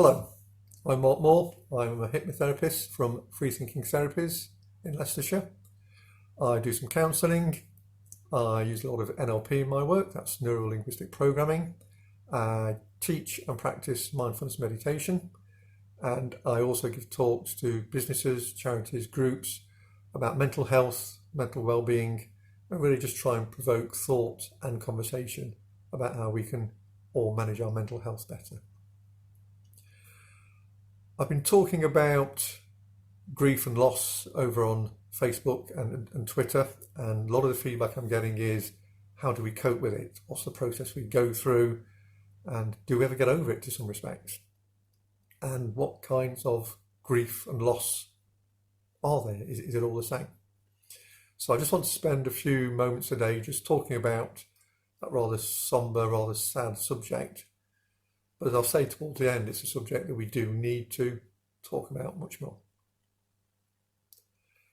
Hello, I'm Mark Moore. I'm a hypnotherapist from Free Thinking Therapies in Leicestershire. I do some counselling. I use a lot of NLP in my work, that's neuro-linguistic programming. I teach and practice mindfulness meditation, and I also give talks to businesses, charities, groups about mental health, mental well-being, and really just try and provoke thought and conversation about how we can all manage our mental health better. I've been talking about grief and loss over on Facebook and Twitter, and a lot of the feedback I'm getting is, how do we cope with it? What's the process we go through? And do we ever get over it to some respects? And what kinds of grief and loss are there? Is it all the same? So I just want to spend a few moments today just talking about that rather somber, rather sad subject. But as I'll say towards the end, it's a subject that we do need to talk about much more.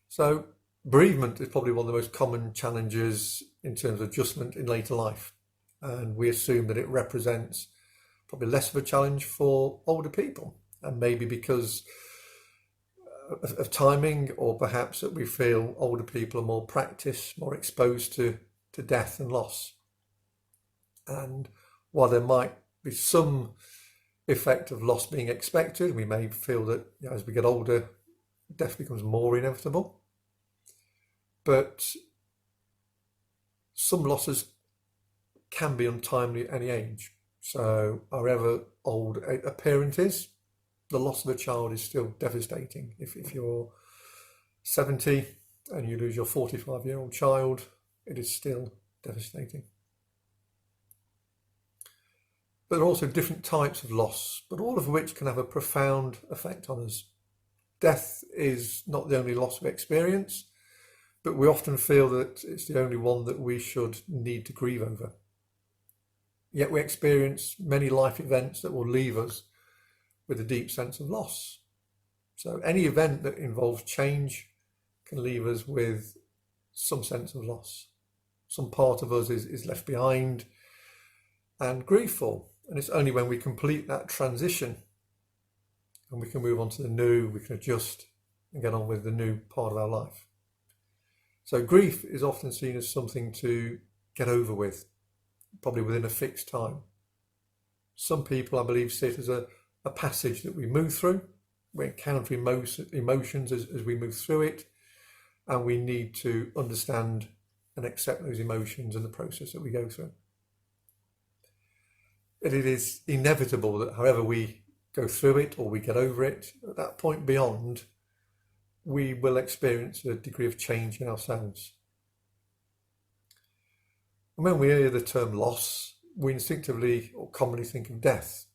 So bereavement is probably one of the most common challenges in terms of adjustment in later life. And we assume that it represents probably less of a challenge for older people. And maybe because of timing, or perhaps that we feel older people are more practiced, more exposed to death and loss. And while there might be some effect of loss being expected, we may feel that as we get older, death becomes more inevitable. But some losses can be untimely at any age. So however old a parent is, the loss of a child is still devastating. If you're 70 and you lose your 45-year-old child, it is still devastating. But there are also different types of loss, but all of which can have a profound effect on us. Death is not the only loss we experience, but we often feel that it's the only one that we should need to grieve over. Yet we experience many life events that will leave us with a deep sense of loss. So any event that involves change can leave us with some sense of loss. Some part of us is left behind and grieveful. And it's only when we complete that transition and we can move on to the new, we can adjust and get on with the new part of our life. So grief is often seen as something to get over with, probably within a fixed time. Some people, I believe, see it as a passage that we move through. We encounter emotions as we move through it, and we need to understand and accept those emotions and the process that we go through. It is inevitable that however we go through it or we get over it, at that point beyond, we will experience a degree of change in ourselves. And when we hear the term loss, we instinctively or commonly think of death.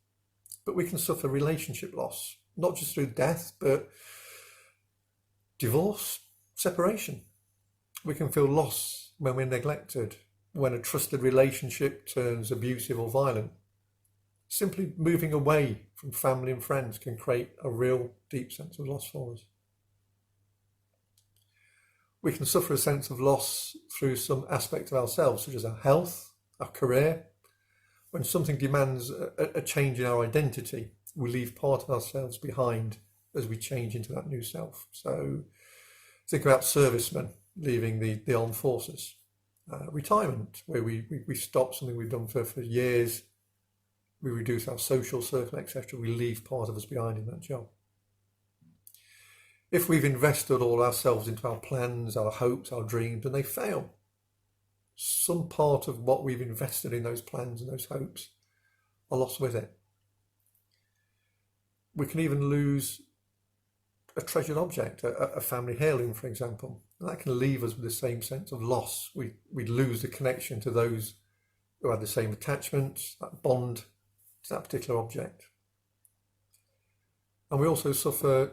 But we can suffer relationship loss, not just through death, but divorce, separation. We can feel loss when we're neglected, when a trusted relationship turns abusive or violent. Simply moving away from family and friends can create a real deep sense of loss for us. We can suffer a sense of loss through some aspect of ourselves, such as our health, our career. When something demands a change in our identity, we leave part of ourselves behind as we change into that new self. So think about servicemen leaving the armed forces. Retirement, where we stop something we've done for years, we reduce our social circle, etc. We leave part of us behind in that job. If we've invested all ourselves into our plans, our hopes, our dreams, and they fail, some part of what we've invested in those plans and those hopes are lost with it. We can even lose a treasured object, a family heirloom, for example, and that can leave us with the same sense of loss. We lose the connection to those who had the same attachment, that bond to that particular object. And we also suffer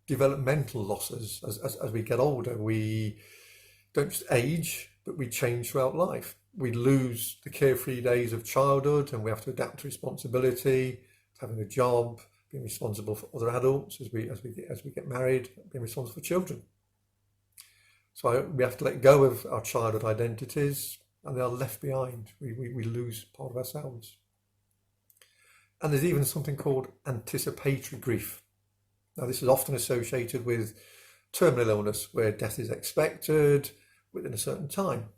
developmental losses as we get older. We don't just age, but we change throughout life. We lose the carefree days of childhood, and we have to adapt to responsibility, to having a job, being responsible for other adults as we get married, being responsible for children. So we have to let go of our childhood identities, and they are left behind. We lose part of ourselves. And there's even something called anticipatory grief. Now, this is often associated with terminal illness, where death is expected within a certain time.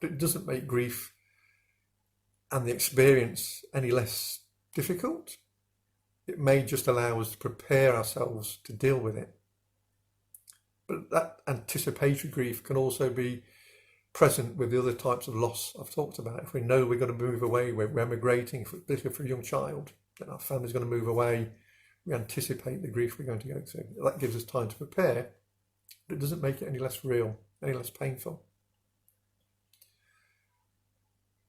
But it doesn't make grief and the experience any less difficult. It may just allow us to prepare ourselves to deal with it. But that anticipatory grief can also be present with the other types of loss I've talked about. If we know we're going to move away, we're emigrating, particularly for a young child, then our family's going to move away, we anticipate the grief we're going to go through. That gives us time to prepare, but it doesn't make it any less real, any less painful.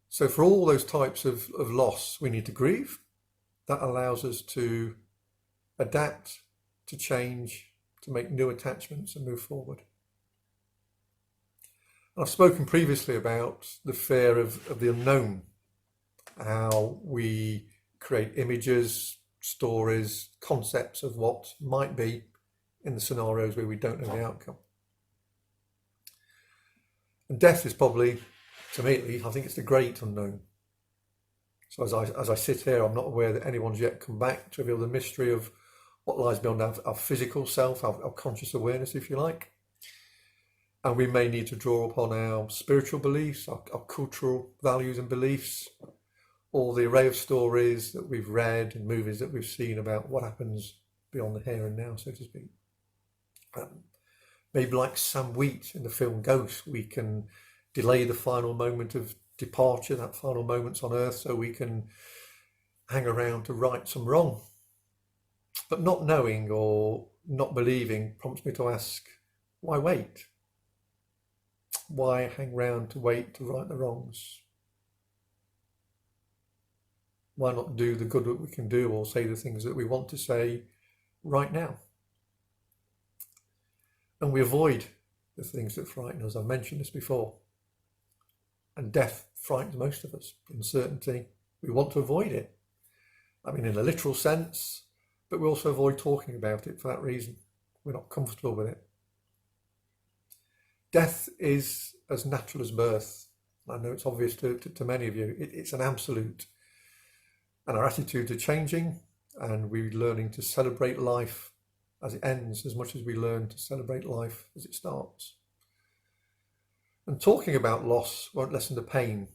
So for all those types of loss, we need to grieve. That allows us to adapt, to change, to make new attachments and move forward. And I've spoken previously about the fear of the unknown, how we create images, stories, concepts of what might be in the scenarios where we don't know the outcome. And death is probably, to me at least, I think it's the great unknown. So as I sit here, I'm not aware that anyone's yet come back to reveal the mystery of what lies beyond our physical self, our conscious awareness, if you like. And we may need to draw upon our spiritual beliefs, our cultural values and beliefs, all the array of stories that we've read and movies that we've seen about what happens beyond the here and now, so to speak. Maybe like Sam Wheat in the film Ghost, we can delay the final moment of departure, that final moments on earth, so we can hang around to right some wrong. But not knowing or not believing prompts me to ask, why wait? Why hang around to wait to right the wrongs? Why not do the good that we can do or say the things that we want to say right now? And we avoid the things that frighten us. I've mentioned this before. And death frightens most of us. Uncertainty, we want to avoid it. I mean, in a literal sense, but we also avoid talking about it for that reason. We're not comfortable with it. Death is as natural as birth. I know it's obvious to many of you. It's an absolute. And our attitudes are changing, and we're learning to celebrate life as it ends as much as we learn to celebrate life as it starts. And talking about loss won't lessen the pain,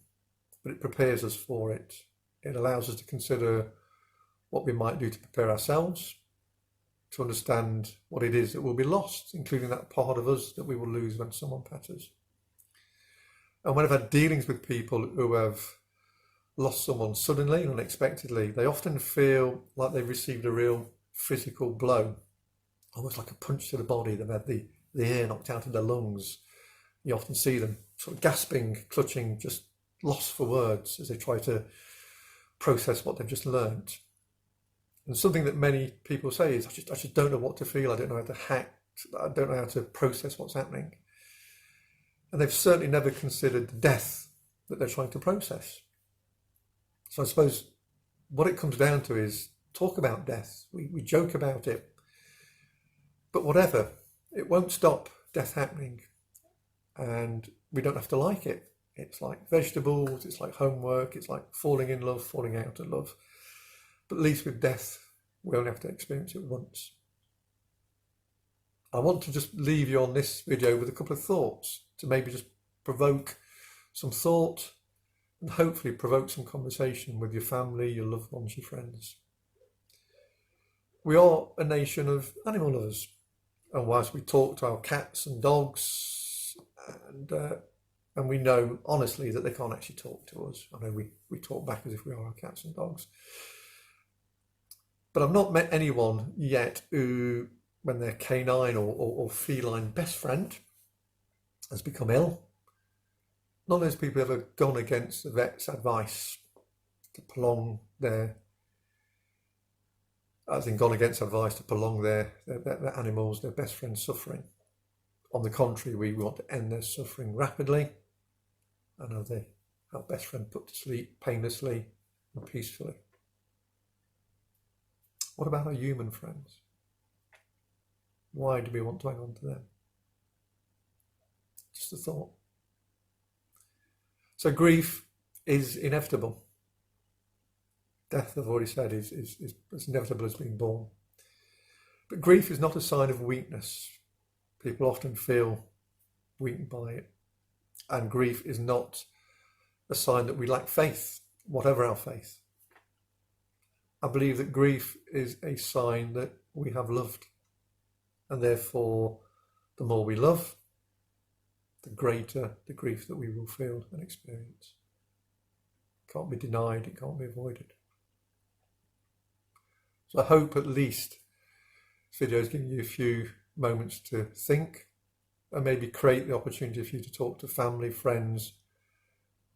but it prepares us for it. It allows us to consider what we might do to prepare ourselves, to understand what it is that will be lost, including that part of us that we will lose when someone passes. And when I've had dealings with people who have lost someone suddenly and unexpectedly, they often feel like they've received a real physical blow, almost like a punch to the body. They've had the air knocked out of their lungs. You often see them sort of gasping, clutching, just lost for words as they try to process what they've just learned. And something that many people say is, I just don't know what to feel. I don't know how to act. I don't know how to process what's happening. And they've certainly never considered the death that they're trying to process. So I suppose what it comes down to is talk about death. We joke about it. But whatever, it won't stop death happening. And we don't have to like it. It's like vegetables, it's like homework, it's like falling in love, falling out of love. But at least with death, we only have to experience it once. I want to just leave you on this video with a couple of thoughts to maybe just provoke some thought and hopefully provoke some conversation with your family, your loved ones, your friends. We are a nation of animal lovers. And whilst we talk to our cats and dogs, and we know honestly that they can't actually talk to us. I know we talk back as if we are our cats and dogs. But I've not met anyone yet who, when their canine or feline best friend has become ill, none of those people have ever gone against the vet's advice to prolong their, as in gone against advice to prolong their animals, their best friend's suffering. On the contrary, we want to end their suffering rapidly and have our best friend put to sleep painlessly and peacefully. What about our human friends? Why do we want to hang on to them? Just a thought. So grief is inevitable. Death, I've already said, is as inevitable as being born. But grief is not a sign of weakness. People often feel weakened by it. And grief is not a sign that we lack faith, whatever our faith. I believe that grief is a sign that we have loved. And therefore, the more we love, the greater the grief that we will feel and experience. It can't be denied, it can't be avoided. So I hope at least this video has given you a few moments to think and maybe create the opportunity for you to talk to family, friends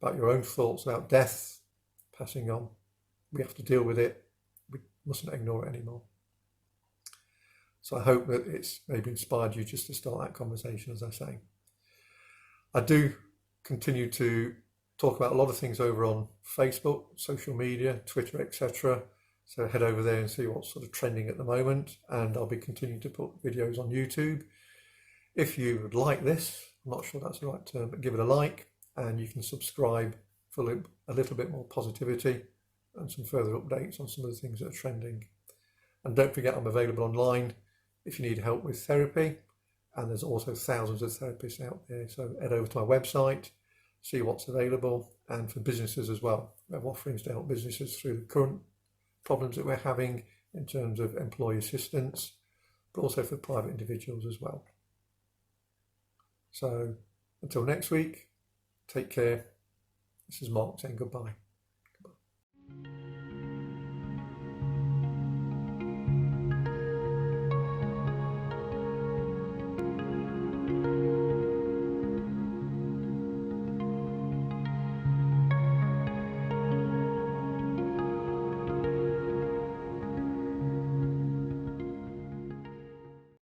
about your own thoughts about death, passing on. We have to deal with it. We mustn't ignore it anymore. So I hope that it's maybe inspired you just to start that conversation, as I say. I do continue to talk about a lot of things over on Facebook, social media, Twitter, etc. So head over there and see what's sort of trending at the moment. And I'll be continuing to put videos on YouTube. If you would like this, I'm not sure that's the right term, but give it a like, and you can subscribe for a little bit more positivity and some further updates on some of the things that are trending. And don't forget, I'm available online if you need help with therapy, and there's also thousands of therapists out there. So head over to my website, see what's available, and for businesses as well. We have offerings to help businesses through the current problems that we're having in terms of employee assistance, but also for private individuals as well. So until next week, take care. This is Mark saying goodbye.